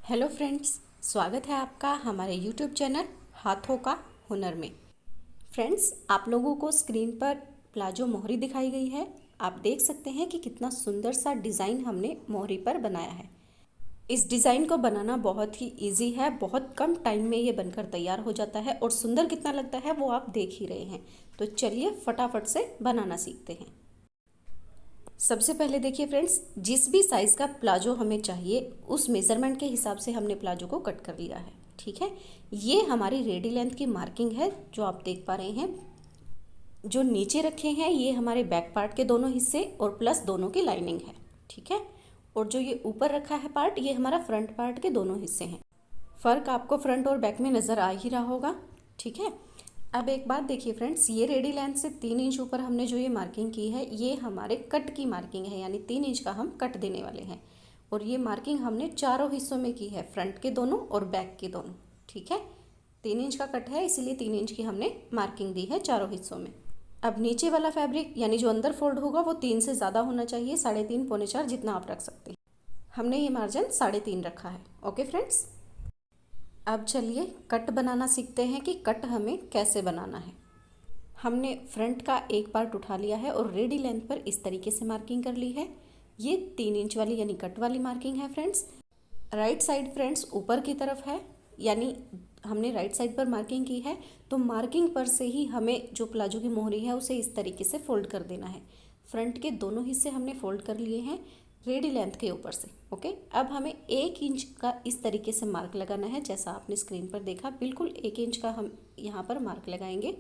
Hello friends, स्वागत है आपका हमारे यूट्यूब चैनल हाथों का हुनर में। फ्रेंड्स, आप लोगों को स्क्रीन पर प्लाजो मोहरी दिखाई गई है। आप देख सकते हैं कि कितना सुंदर सा डिज़ाइन हमने मोहरी पर बनाया है। इस डिज़ाइन को बनाना बहुत ही इजी है, बहुत कम टाइम में ये बनकर तैयार हो जाता है और सुंदर कितना लगता है वो आप देख ही रहे हैं। तो चलिए फटाफट से बनाना सीखते हैं। सबसे पहले देखिए फ्रेंड्स, जिस भी साइज़ का प्लाजो हमें चाहिए उस मेज़रमेंट के हिसाब से हमने प्लाजो को कट कर लिया है। ठीक है, ये हमारी रेडी लेंथ की मार्किंग है जो आप देख पा रहे हैं। जो नीचे रखे हैं ये हमारे बैक पार्ट के दोनों हिस्से और प्लस दोनों की लाइनिंग है। ठीक है, और जो ये ऊपर रखा है पार्ट ये हमारा फ्रंट पार्ट के दोनों हिस्से हैं। फ़र्क आपको फ्रंट और बैक में नज़र आ ही रहा होगा। ठीक है, अब एक बात देखिए फ्रेंड्स, ये रेडी लेंथ से 3 इंच ऊपर हमने जो ये मार्किंग की है ये हमारे कट की मार्किंग है, यानी 3 इंच का हम कट देने वाले हैं। और ये मार्किंग हमने चारों हिस्सों में की है, फ्रंट के दोनों और बैक के दोनों। ठीक है, 3 इंच का कट है इसीलिए 3 इंच की हमने मार्किंग दी है चारों हिस्सों में। अब नीचे वाला फैब्रिक यानी जो अंदर फोल्ड होगा वो 3 से ज़्यादा होना चाहिए, 3.5 पौने 4 जितना आप रख सकते हैं। हमने ये मार्जिन 3.5 रखा है। ओके फ्रेंड्स, अब चलिए कट बनाना सीखते हैं कि कट हमें कैसे बनाना है। हमने फ्रंट का एक पार्ट उठा लिया है और रेडी लेंथ पर इस तरीके से मार्किंग कर ली है। ये 3 इंच वाली यानी कट वाली मार्किंग है फ्रेंड्स। राइट साइड फ्रेंड्स ऊपर की तरफ है, यानी हमने राइट साइड पर मार्किंग की है तो मार्किंग पर से ही हमें जो प्लाजो की मोहरी है उसे इस तरीके से फोल्ड कर देना है। फ्रंट के दोनों हिस्से हमने फोल्ड कर लिए हैं रेडी लेंथ के ऊपर से। ओके, अब हमें 1 इंच का इस तरीके से मार्क लगाना है, जैसा आपने स्क्रीन पर देखा बिल्कुल 1 इंच का हम यहाँ पर मार्क लगाएंगे।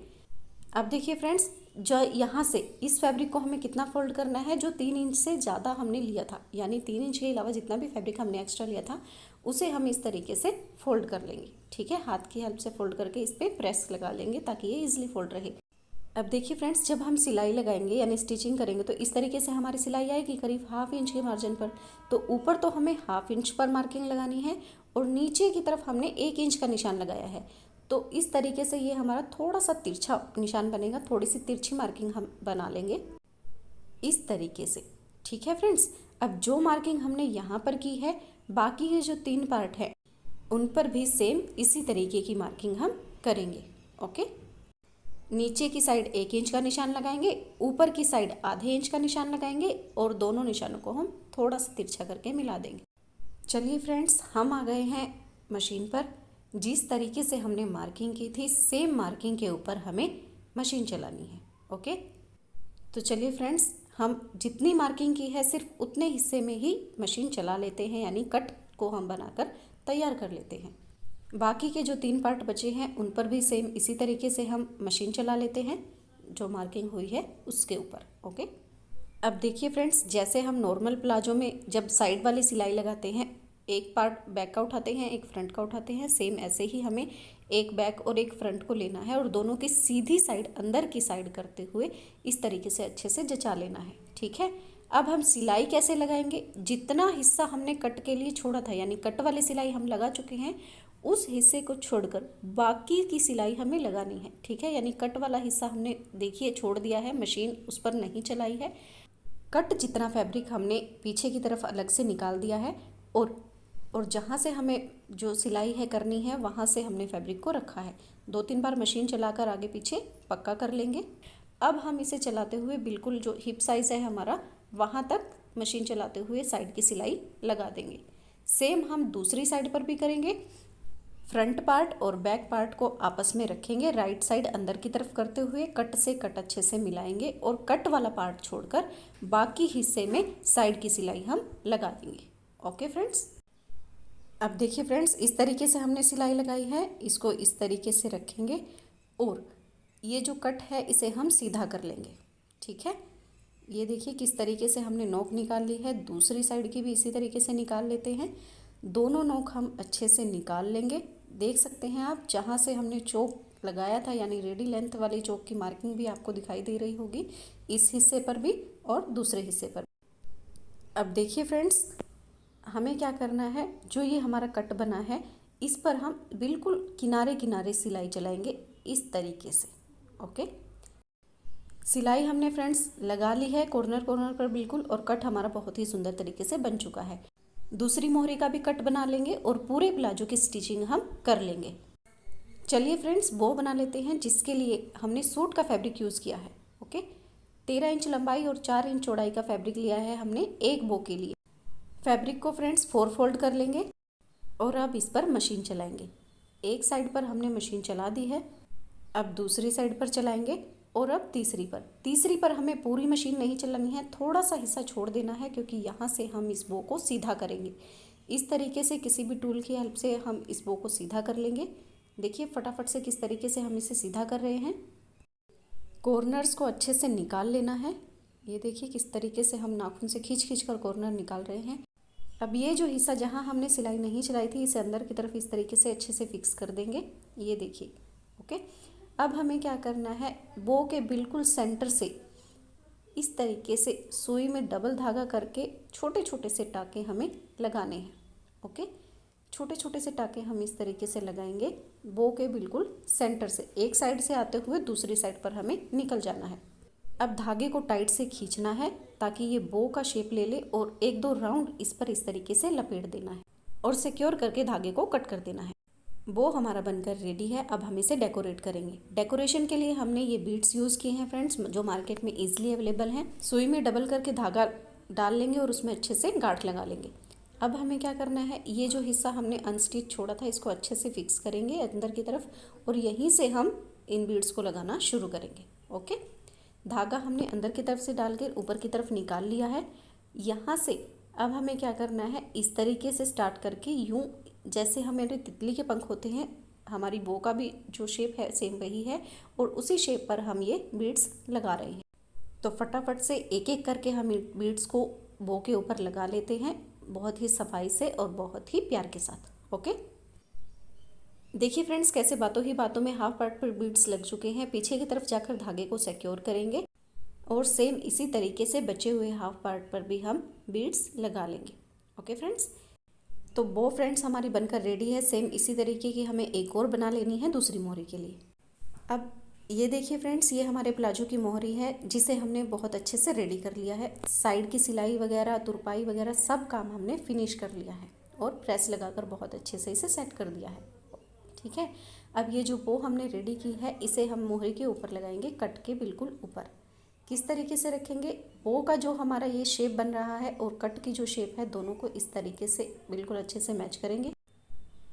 अब देखिए फ्रेंड्स, जो यहाँ से इस फैब्रिक को हमें कितना फोल्ड करना है, जो 3 इंच से ज़्यादा हमने लिया था, यानी 3 इंच के अलावा जितना भी फैब्रिक हमने एक्स्ट्रा लिया था उसे हम इस तरीके से फोल्ड कर लेंगे। ठीक है, हाथ की हेल्प से फोल्ड करके इस पर प्रेस लगा लेंगे ताकि ये इजीली फोल्ड रहे। अब देखिए फ्रेंड्स, जब हम सिलाई लगाएंगे यानी स्टिचिंग करेंगे तो इस तरीके से हमारी सिलाई आएगी करीब 1/2 इंच के मार्जिन पर। तो ऊपर तो हमें 1/2 इंच पर मार्किंग लगानी है और नीचे की तरफ हमने 1 इंच का निशान लगाया है। तो इस तरीके से ये हमारा थोड़ा सा तिरछा निशान बनेगा, थोड़ी सी तिरछी मार्किंग हम बना लेंगे इस तरीके से। ठीक है फ्रेंड्स, अब जो मार्किंग हमने यहाँ पर की है बाकी के जो 3 पार्ट है उन पर भी सेम इसी तरीके की मार्किंग हम करेंगे। ओके, नीचे की साइड 1 इंच का निशान लगाएंगे, ऊपर की साइड आधे इंच का निशान लगाएंगे और दोनों निशानों को हम थोड़ा सा तिरछा करके मिला देंगे। चलिए फ्रेंड्स, हम आ गए हैं मशीन पर। जिस तरीके से हमने मार्किंग की थी सेम मार्किंग के ऊपर हमें मशीन चलानी है। ओके, तो चलिए फ्रेंड्स, हम जितनी मार्किंग की है सिर्फ उतने हिस्से में ही मशीन चला लेते हैं, यानी कट को हम बनाकर तैयार कर लेते हैं। बाकी के जो 3 पार्ट बचे हैं उन पर भी सेम इसी तरीके से हम मशीन चला लेते हैं जो मार्किंग हुई है उसके ऊपर। ओके, अब देखिए फ्रेंड्स, जैसे हम नॉर्मल प्लाजो में जब साइड वाली सिलाई लगाते हैं एक पार्ट बैक का उठाते हैं एक फ्रंट का उठाते हैं, सेम ऐसे ही हमें एक बैक और एक फ्रंट को लेना है और दोनों की सीधी साइड अंदर की साइड करते हुए इस तरीके से अच्छे से जचा लेना है। ठीक है, अब हम सिलाई कैसे लगाएंगे, जितना हिस्सा हमने कट के लिए छोड़ा था यानी कट वाली सिलाई हम लगा चुके हैं उस हिस्से को छोड़कर बाकी की सिलाई हमें लगानी है। ठीक है, यानी कट वाला हिस्सा हमने देखिए छोड़ दिया है, मशीन उस पर नहीं चलाई है। कट जितना फैब्रिक हमने पीछे की तरफ अलग से निकाल दिया है और जहाँ से हमें जो सिलाई है करनी है वहाँ से हमने फैब्रिक को रखा है। 2-3 बार मशीन चलाकर आगे पीछे पक्का कर लेंगे। अब हम इसे चलाते हुए बिल्कुल जो हिप साइज़ है हमारा वहाँ तक मशीन चलाते हुए साइड की सिलाई लगा देंगे। सेम हम दूसरी साइड पर भी करेंगे। फ्रंट पार्ट और बैक पार्ट को आपस में रखेंगे, राइट साइड अंदर की तरफ करते हुए कट से कट अच्छे से मिलाएंगे और कट वाला पार्ट छोड़कर बाकी हिस्से में साइड की सिलाई हम लगा देंगे। ओके फ्रेंड्स, अब देखिए फ्रेंड्स, इस तरीके से हमने सिलाई लगाई है, इसको इस तरीके से रखेंगे और ये जो कट है इसे हम सीधा कर लेंगे। ठीक है, ये देखिए किस तरीके से हमने नोक निकाल ली है, दूसरी साइड की भी इसी तरीके से निकाल लेते हैं। दोनों नोक हम अच्छे से निकाल लेंगे। देख सकते हैं आप, जहाँ से हमने चौक लगाया था यानी रेडी लेंथ वाली चौक की मार्किंग भी आपको दिखाई दे रही होगी, इस हिस्से पर भी और दूसरे हिस्से पर। अब देखिए फ्रेंड्स, हमें क्या करना है, जो ये हमारा कट बना है इस पर हम बिल्कुल किनारे किनारे सिलाई चलाएंगे इस तरीके से। ओके, सिलाई हमने फ्रेंड्स लगा ली है कॉर्नर कॉर्नर पर बिल्कुल, और कट हमारा बहुत ही सुंदर तरीके से बन चुका है। दूसरी मोहरी का भी कट बना लेंगे और पूरे प्लाजो की स्टिचिंग हम कर लेंगे। चलिए फ्रेंड्स, बो बना लेते हैं, जिसके लिए हमने सूट का फैब्रिक यूज़ किया है। ओके, 13 इंच लंबाई और 4 इंच चौड़ाई का फैब्रिक लिया है हमने एक बो के लिए। फैब्रिक को फ्रेंड्स 4 फोल्ड कर लेंगे और अब इस पर मशीन चलाएंगे। एक साइड पर हमने मशीन चला दी है, अब दूसरी साइड पर चलाएंगे और अब तीसरी पर हमें पूरी मशीन नहीं चलानी है, थोड़ा सा हिस्सा छोड़ देना है, क्योंकि यहाँ से हम इस बो को सीधा करेंगे। इस तरीके से किसी भी टूल की हेल्प से हम इस बो को सीधा कर लेंगे। देखिए फटाफट से किस तरीके से हम इसे सीधा कर रहे हैं। कॉर्नर्स को अच्छे से निकाल लेना है। ये देखिए किस तरीके से हम नाखून से खींच कर कॉर्नर निकाल रहे हैं। अब ये जो हिस्सा जहाँ हमने सिलाई नहीं चलाई थी, इसे अंदर की तरफ इस तरीके से अच्छे से फिक्स कर देंगे। ये देखिए। ओके, अब हमें क्या करना है, बो के बिल्कुल सेंटर से इस तरीके से सुई में डबल धागा करके छोटे छोटे से टाके हमें लगाने हैं। ओके, छोटे छोटे से टाके हम इस तरीके से लगाएंगे बो के बिल्कुल सेंटर से। एक साइड से आते हुए दूसरी साइड पर हमें निकल जाना है। अब धागे को टाइट से खींचना है ताकि ये बो का शेप ले ले और एक दो राउंड इस पर इस तरीके से लपेट देना है और सिक्योर करके धागे को कट कर देना है। बो हमारा बनकर रेडी है। अब हम इसे डेकोरेट करेंगे। डेकोरेशन के लिए हमने ये बीड्स यूज़ किए हैं फ्रेंड्स, जो मार्केट में ईजिली अवेलेबल हैं। सुई में डबल करके धागा डाल लेंगे और उसमें अच्छे से गांठ लगा लेंगे। अब हमें क्या करना है, ये जो हिस्सा हमने अनस्टिच छोड़ा था इसको अच्छे से फिक्स करेंगे अंदर की तरफ और यहीं से हम इन बीड्स को लगाना शुरू करेंगे। ओके, धागा हमने अंदर की तरफ से डाल के ऊपर की तरफ निकाल लिया है। यहाँ से अब हमें क्या करना है, इस तरीके से स्टार्ट करके यूँ, जैसे हमारे तितली के पंख होते हैं, हमारी बो का भी जो शेप है सेम वही है और उसी शेप पर हम ये बीड्स लगा रहे हैं। तो फटाफट से एक एक करके हम बीड्स को बो के ऊपर लगा लेते हैं, बहुत ही सफाई से और बहुत ही प्यार के साथ। ओके, देखिए फ्रेंड्स कैसे बातों ही बातों में हाफ पार्ट पर बीड्स लग चुके हैं। पीछे की तरफ जाकर धागे को सिक्योर करेंगे और सेम इसी तरीके से बचे हुए हाफ पार्ट पर भी हम बीड्स लगा लेंगे। ओके फ्रेंड्स, तो बो फ्रेंड्स हमारी बनकर रेडी है। सेम इसी तरीके की हमें एक और बना लेनी है दूसरी मोहरी के लिए। अब ये देखिए फ्रेंड्स, ये हमारे प्लाजो की मोहरी है जिसे हमने बहुत अच्छे से रेडी कर लिया है। साइड की सिलाई वगैरह, तुरपाई वगैरह सब काम हमने फिनिश कर लिया है और प्रेस लगाकर बहुत अच्छे से इसे सेट कर दिया है। ठीक है, अब ये जो बो हमने रेडी की है इसे हम मोहरी के ऊपर लगाएंगे, कट के बिल्कुल ऊपर। किस तरीके से रखेंगे, बो का जो हमारा ये शेप बन रहा है और कट की जो शेप है, दोनों को इस तरीके से बिल्कुल अच्छे से मैच करेंगे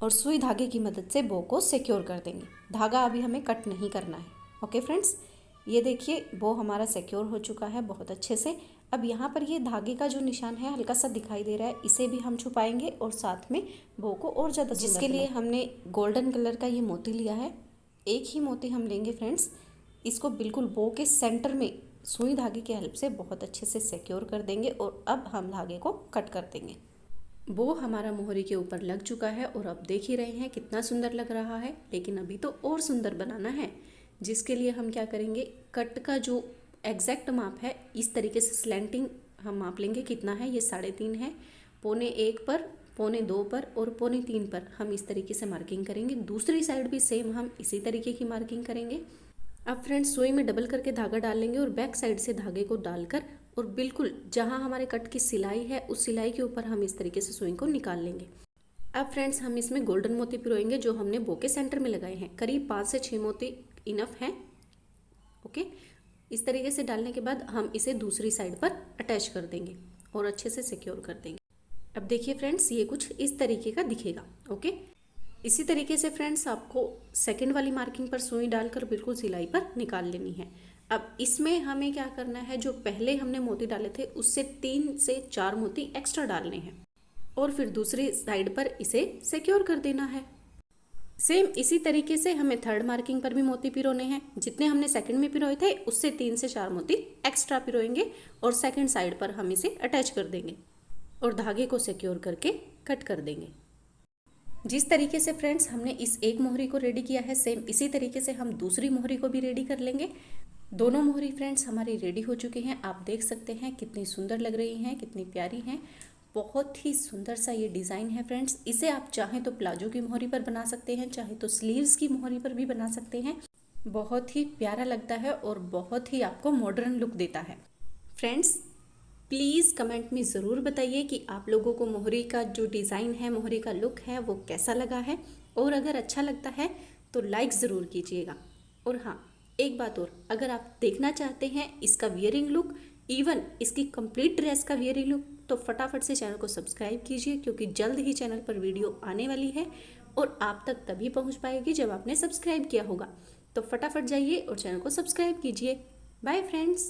और सुई धागे की मदद से बो को सिक्योर कर देंगे। धागा अभी हमें कट नहीं करना है। ओके फ्रेंड्स, ये देखिए बो हमारा सिक्योर हो चुका है बहुत अच्छे से। अब यहाँ पर ये धागे का जो निशान है हल्का सा दिखाई दे रहा है, इसे भी हम छुपाएंगे और साथ में बो को और ज़्यादा, जिसके लिए हमने गोल्डन कलर का ये मोती लिया है। एक ही मोती हम लेंगे फ्रेंड्स, इसको बिल्कुल बो के सेंटर में सुई धागे की हेल्प से बहुत अच्छे से सिक्योर कर देंगे और अब हम धागे को कट कर देंगे। बो हमारा मोहरी के ऊपर लग चुका है और अब देख ही रहे हैं कितना सुंदर लग रहा है, लेकिन अभी तो और सुंदर बनाना है, जिसके लिए हम क्या करेंगे, कट का जो एग्जैक्ट माप है इस तरीके से स्लैंटिंग हम माप लेंगे। कितना है, ये 3.5 है। 1.25 पर, 2.25 पर और 3.25 पर हम इस तरीके से मार्किंग करेंगे। दूसरी साइड भी सेम हम इसी तरीके की मार्किंग करेंगे। अब फ्रेंड्स सुई में डबल करके धागा डाल लेंगे और बैक साइड से धागे को डालकर और बिल्कुल जहाँ हमारे कट की सिलाई है उस सिलाई के ऊपर हम इस तरीके से सुई को निकाल लेंगे। अब फ्रेंड्स हम इसमें गोल्डन मोती पिरोएंगे जो हमने बो के सेंटर में लगाए हैं। करीब 5 से 6 मोती इनफ है। ओके, इस तरीके से डालने के बाद हम इसे दूसरी साइड पर अटैच कर देंगे और अच्छे से सिक्योर कर देंगे। अब देखिए फ्रेंड्स, ये कुछ इस तरीके का दिखेगा। ओके, इसी तरीके से फ्रेंड्स आपको सेकंड वाली मार्किंग पर सुई डालकर बिल्कुल सिलाई पर निकाल लेनी है। अब इसमें हमें क्या करना है, जो पहले हमने मोती डाले थे उससे 3 से 4 मोती एक्स्ट्रा डालने हैं और फिर दूसरी साइड पर इसे सिक्योर कर देना है। सेम इसी तरीके से हमें थर्ड मार्किंग पर भी मोती पिरोने हैं। जितने हमने सेकंड में पिरोए थे उससे 3 से 4 मोती एक्स्ट्रा पिरोएंगे और सेकंड साइड पर हम इसे अटैच कर देंगे और धागे को सिक्योर करके कट कर देंगे। जिस तरीके से फ्रेंड्स हमने इस एक मोहरी को रेडी किया है, सेम इसी तरीके से हम दूसरी मोहरी को भी रेडी कर लेंगे। दोनों मोहरी फ्रेंड्स हमारी रेडी हो चुकी हैं। आप देख सकते हैं कितनी सुंदर लग रही हैं, कितनी प्यारी हैं। बहुत ही सुंदर सा ये डिज़ाइन है फ्रेंड्स। इसे आप चाहें तो प्लाजो की मोहरी पर बना सकते हैं, चाहे तो स्लीव्स की मोहरी पर भी बना सकते हैं। बहुत ही प्यारा लगता है और बहुत ही आपको मॉडर्न लुक देता है। फ्रेंड्स प्लीज़ कमेंट में ज़रूर बताइए कि आप लोगों को मोहरी का जो डिज़ाइन है, मोहरी का लुक है, वो कैसा लगा है। और अगर अच्छा लगता है तो लाइक ज़रूर कीजिएगा। और हाँ, एक बात और, अगर आप देखना चाहते हैं इसका वियरिंग लुक, इवन इसकी कंप्लीट ड्रेस का वियरिंग लुक, तो फटाफट से चैनल को सब्सक्राइब कीजिए, क्योंकि जल्द ही चैनल पर वीडियो आने वाली है और आप तक तभी पहुंच पाएगी जब आपने सब्सक्राइब किया होगा। तो फटाफट जाइए और चैनल को सब्सक्राइब कीजिए। Bye friends.